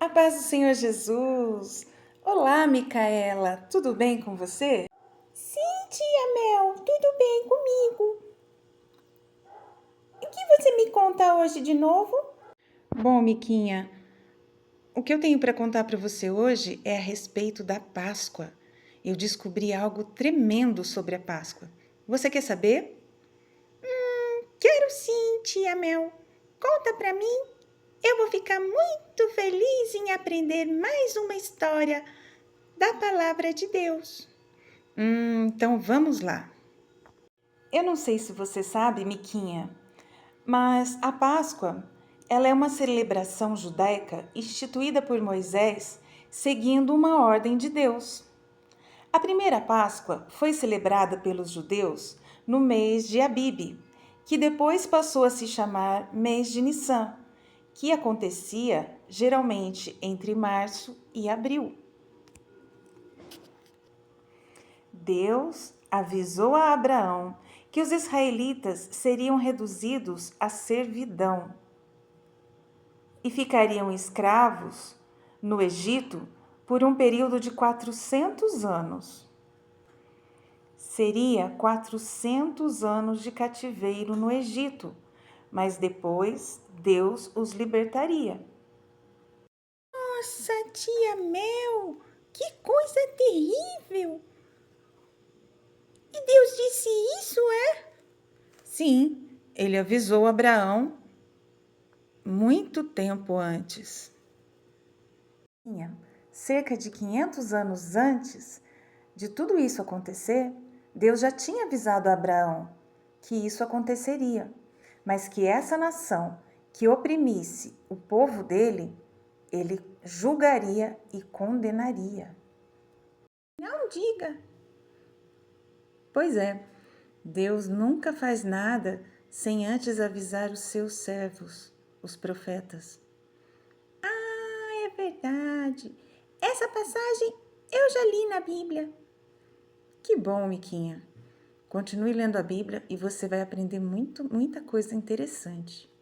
A paz do Senhor Jesus! Olá, Micaela! Tudo bem com você? Sim, tia Mel, tudo bem comigo? E o que você me conta hoje de novo? Bom, Miquinha, o que eu tenho para contar para você hoje é a respeito da Páscoa. Eu descobri algo tremendo sobre a Páscoa. Você quer saber? Quero sim, tia Mel. Conta pra mim. Eu vou ficar muito feliz em aprender mais uma história da palavra de Deus. Então vamos lá. Eu não sei se você sabe, Miquinha, mas a Páscoa, ela é uma celebração judaica instituída por Moisés seguindo uma ordem de Deus. A primeira Páscoa foi celebrada pelos judeus no mês de Abibe, que depois passou a se chamar mês de Nissan, que acontecia geralmente entre março e abril. Deus avisou a Abraão que os israelitas seriam reduzidos à servidão e ficariam escravos no Egito por um período de 400 anos. Seria 400 anos de cativeiro no Egito, mas depois Deus os libertaria. Nossa, tia Mel, que coisa terrível! E Deus disse isso, é? Sim, ele avisou Abraão muito tempo antes. Cerca de 500 anos antes de tudo isso acontecer, Deus já tinha avisado a Abraão que isso aconteceria, mas que essa nação que oprimisse o povo dele, ele julgaria e condenaria. Não diga. Pois é, Deus nunca faz nada sem antes avisar os seus servos, os profetas. Ah, é verdade. Essa passagem eu já li na Bíblia. Que bom, Miquinha. Continue lendo a Bíblia e você vai aprender muita coisa interessante.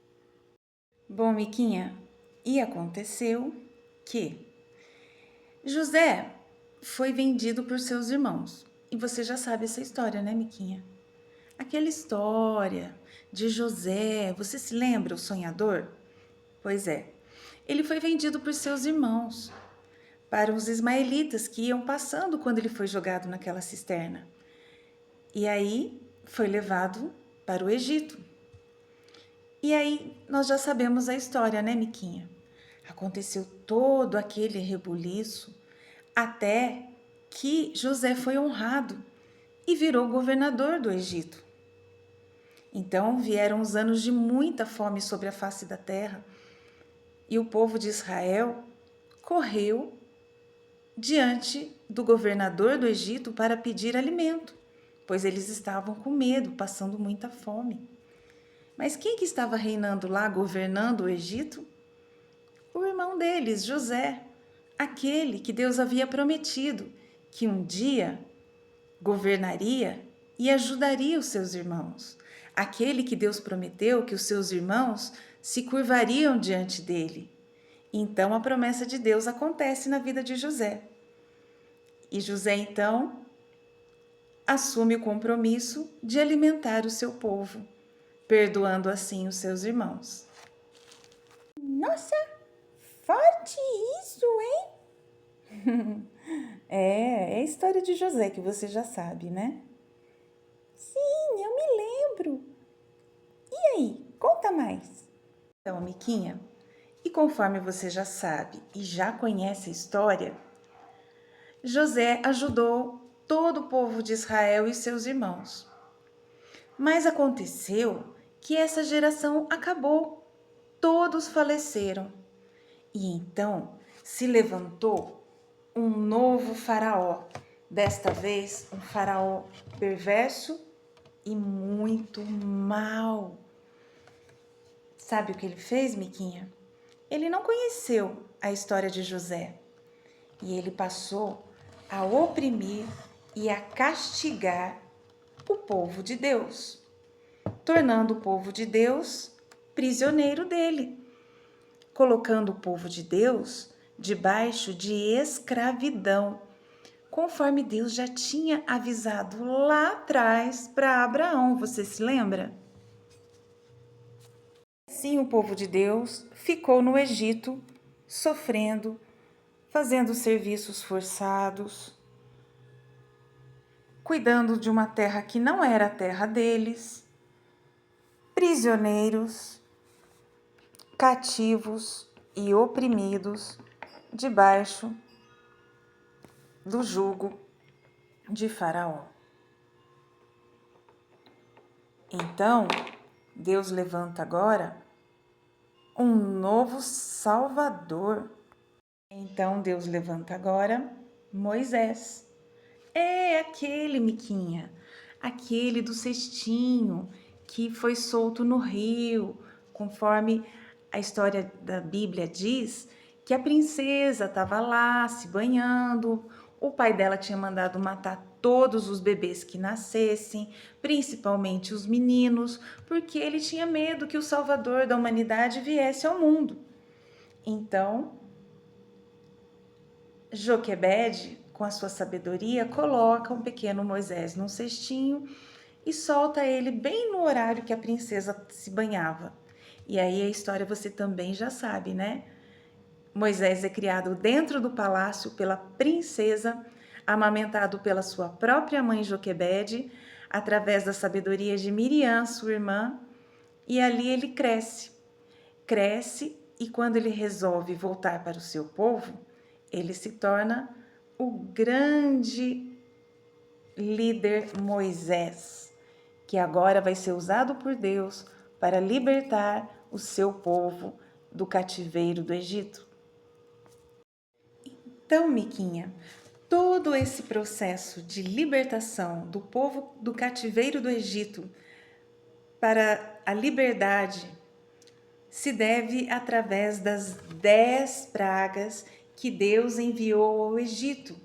Bom, Miquinha, e aconteceu que José foi vendido por seus irmãos. E você já sabe essa história, né, Miquinha? Aquela história de José, você se lembra, o sonhador? Pois é, ele foi vendido por seus irmãos para os ismaelitas que iam passando quando ele foi jogado naquela cisterna. E aí foi levado para o Egito. E aí nós já sabemos a história, né, Miquinha? Aconteceu todo aquele rebuliço até que José foi honrado e virou governador do Egito. Então vieram os anos de muita fome sobre a face da terra e o povo de Israel correu diante do governador do Egito para pedir alimento, pois eles estavam com medo, passando muita fome. Mas quem que estava reinando lá, governando o Egito? O irmão deles, José, aquele que Deus havia prometido que um dia governaria e ajudaria os seus irmãos. Aquele que Deus prometeu que os seus irmãos se curvariam diante dele. Então a promessa de Deus acontece na vida de José. E José então assume o compromisso de alimentar o seu povo, perdoando assim os seus irmãos. Nossa, forte isso, hein? É a história de José que você já sabe, né? Sim, eu me lembro. E aí, conta mais. Então, Miquinha, e conforme você já sabe e já conhece a história, José ajudou todo o povo de Israel e seus irmãos. Mas aconteceu que essa geração acabou, todos faleceram. E então se levantou um novo faraó, desta vez um faraó perverso e muito mau. Sabe o que ele fez, Miquinha? Ele não conheceu a história de José e ele passou a oprimir e a castigar o povo de Deus, tornando o povo de Deus prisioneiro dele, colocando o povo de Deus debaixo de escravidão, conforme Deus já tinha avisado lá atrás para Abraão. Você se lembra? Assim, o povo de Deus ficou no Egito, sofrendo, fazendo serviços forçados, cuidando de uma terra que não era a terra deles, prisioneiros, cativos e oprimidos debaixo do jugo de Faraó. Então, Deus levanta agora um novo Salvador. Então, Deus levanta agora Moisés. É aquele, Miquinha, aquele do cestinho que foi solto no rio, conforme a história da Bíblia diz que a princesa estava lá se banhando, o pai dela tinha mandado matar todos os bebês que nascessem, principalmente os meninos, porque ele tinha medo que o Salvador da humanidade viesse ao mundo. Então, Joquebede, com a sua sabedoria, coloca um pequeno Moisés num cestinho e solta ele bem no horário que a princesa se banhava. E aí a história você também já sabe, né? Moisés é criado dentro do palácio pela princesa, amamentado pela sua própria mãe Joquebede, através da sabedoria de Miriam, sua irmã, e ali ele cresce. Cresce e quando ele resolve voltar para o seu povo, ele se torna o grande líder Moisés, que agora vai ser usado por Deus para libertar o seu povo do cativeiro do Egito. Então, Miquinha, todo esse processo de libertação do povo do cativeiro do Egito para a liberdade se deve através das 10 pragas que Deus enviou ao Egito.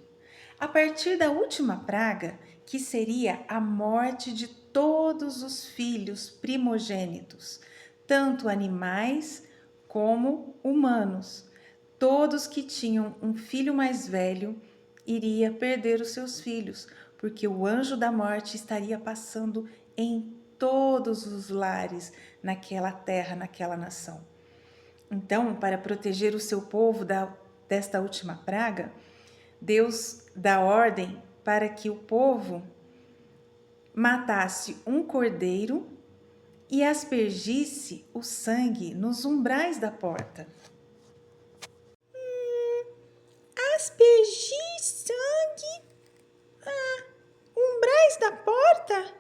A partir da última praga, que seria a morte de todos os filhos primogênitos, tanto animais como humanos. Todos que tinham um filho mais velho iria perder os seus filhos, porque o anjo da morte estaria passando em todos os lares naquela terra, naquela nação. Então, para proteger o seu povo desta última praga, Deus dá ordem para que o povo matasse um cordeiro e aspergisse o sangue nos umbrais da porta. Aspergir sangue? Umbrais da porta?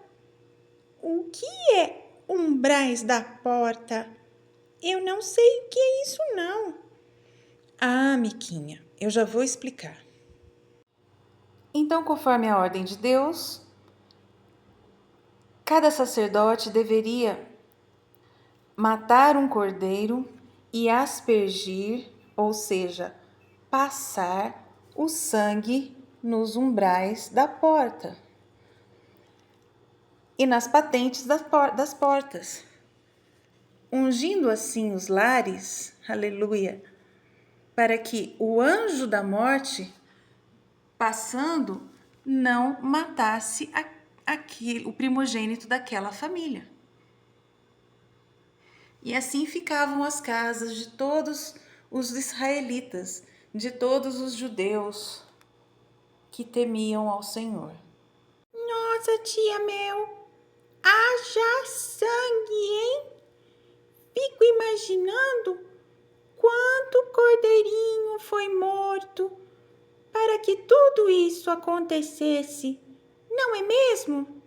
O que é umbrais da porta? Eu não sei o que é isso, não. Ah, Miquinha, eu já vou explicar. Então, conforme a ordem de Deus, cada sacerdote deveria matar um cordeiro e aspergir, ou seja, passar o sangue nos umbrais da porta e nas patentes das portas, ungindo assim os lares, aleluia, para que o anjo da morte, passando, não matasse o primogênito daquela família. E assim ficavam as casas de todos os israelitas, de todos os judeus que temiam ao Senhor. Nossa, tia Mel, haja sangue, hein? Fico imaginando quanto cordeirinho foi morto para que tudo isso acontecesse, não é mesmo?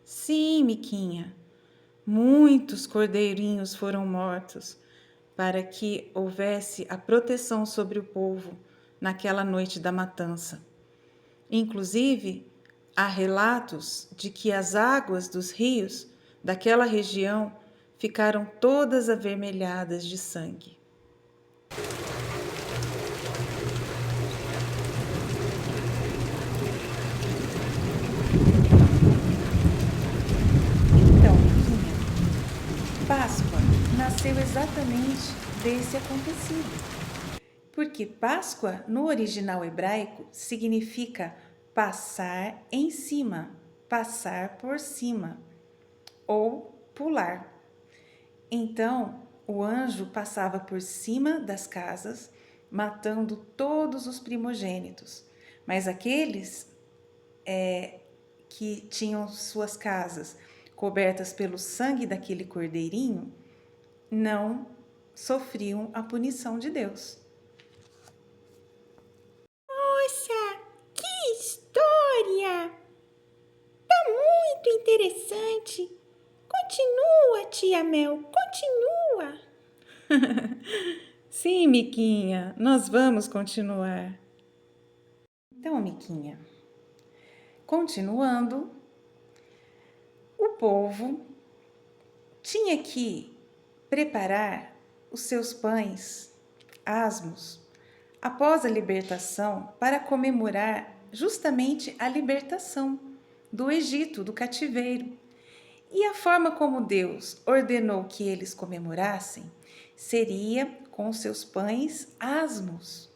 Sim, Miquinha, muitos cordeirinhos foram mortos para que houvesse a proteção sobre o povo naquela noite da matança. Inclusive, há relatos de que as águas dos rios daquela região ficaram todas avermelhadas de sangue. Então, Miquinha, Páscoa nasceu exatamente desse acontecido. Porque Páscoa, no original hebraico, significa passar em cima, passar por cima ou pular. Então, o anjo passava por cima das casas, matando todos os primogênitos. Mas aqueles que tinham suas casas cobertas pelo sangue daquele cordeirinho não sofriam a punição de Deus. Nossa, que história! Tá muito interessante. Continua, tia Mel, continua. Sim, Miquinha, nós vamos continuar. Então, Miquinha, continuando, o povo tinha que preparar os seus pães asmos após a libertação para comemorar justamente a libertação do Egito, do cativeiro. E a forma como Deus ordenou que eles comemorassem seria com seus pães asmos.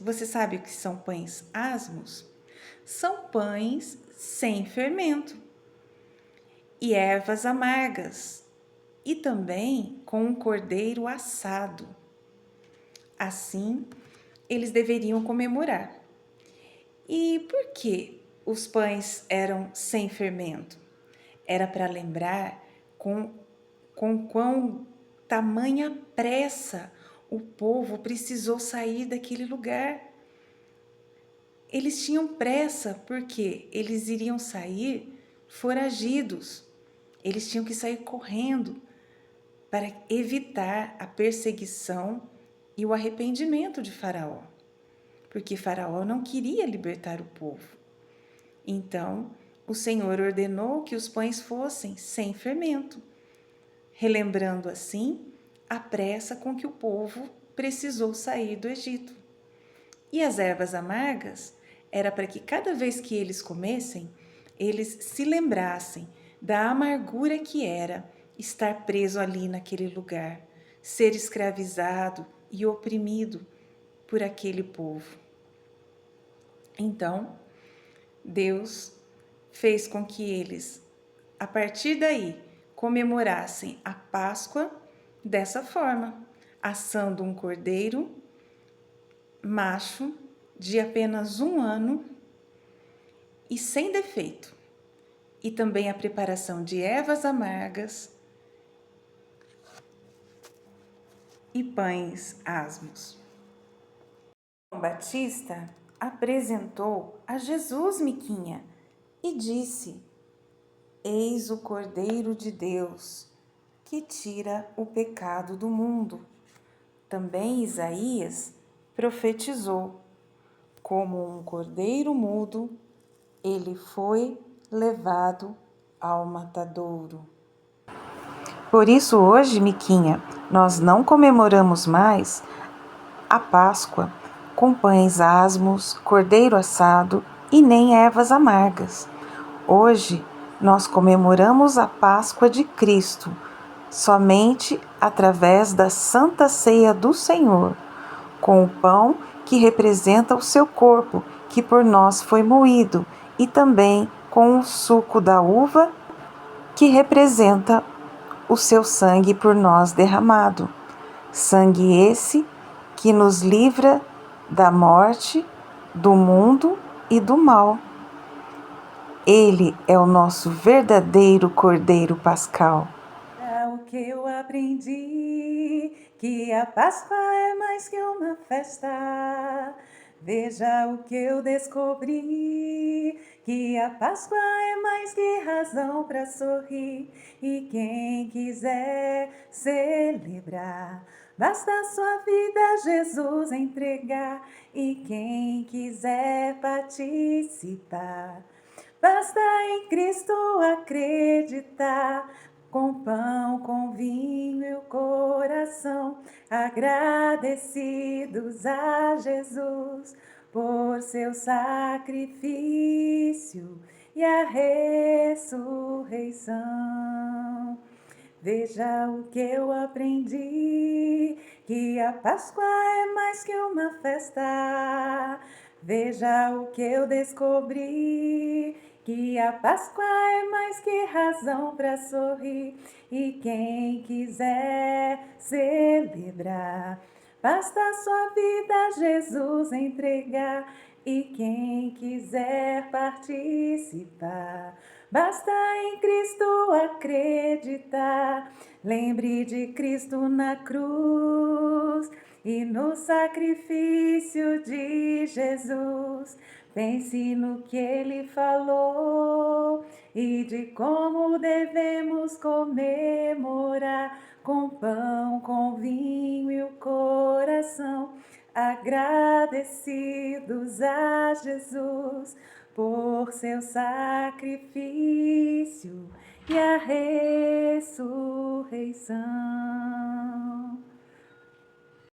Você sabe o que são pães asmos? São pães sem fermento e ervas amargas, e também com um cordeiro assado. Assim, eles deveriam comemorar. E por que os pães eram sem fermento? Era para lembrar com quão tamanha pressa o povo precisou sair daquele lugar. Eles tinham pressa porque eles iriam sair foragidos. Eles tinham que sair correndo para evitar a perseguição e o arrependimento de Faraó, porque Faraó não queria libertar o povo. Então, o Senhor ordenou que os pães fossem sem fermento, relembrando assim a pressa com que o povo precisou sair do Egito. E as ervas amargas era para que cada vez que eles comessem, eles se lembrassem da amargura que era estar preso ali naquele lugar, ser escravizado e oprimido por aquele povo. Então, Deus fez com que eles, a partir daí, comemorassem a Páscoa dessa forma, assando um cordeiro macho de apenas 1 ano e sem defeito, e também a preparação de ervas amargas e pães asmos. João Batista apresentou a Jesus, Miquinha, e disse: Eis o Cordeiro de Deus, que tira o pecado do mundo. Também Isaías profetizou: como um cordeiro mudo, ele foi levado ao matadouro. Por isso hoje, Miquinha, nós não comemoramos mais a Páscoa com pães asmos, cordeiro assado e nem ervas amargas. Hoje nós comemoramos a Páscoa de Cristo, somente através da Santa Ceia do Senhor, com o pão que representa o seu corpo, que por nós foi moído, e também com o suco da uva, que representa o seu sangue por nós derramado. Sangue esse que nos livra da morte, do mundo e do mal. Ele é o nosso verdadeiro Cordeiro Pascal. É o que eu aprendi, que a Páscoa é mais que uma festa. Veja o que eu descobri, que a Páscoa é mais que razão para sorrir. E quem quiser celebrar, basta sua vida a Jesus entregar. E quem quiser participar, basta em Cristo acreditar. Com pão, com vinho e o coração, agradecidos a Jesus por seu sacrifício e a ressurreição. Veja o que eu aprendi, que a Páscoa é mais que uma festa. Veja o que eu descobri, que a Páscoa é mais que razão para sorrir. E quem quiser celebrar, basta sua vida a Jesus entregar. E quem quiser participar, basta em Cristo acreditar. Lembre de Cristo na cruz e no sacrifício de Jesus. Pense no que ele falou e de como devemos comemorar, com pão, com vinho e o coração, agradecidos a Jesus por seu sacrifício e a ressurreição.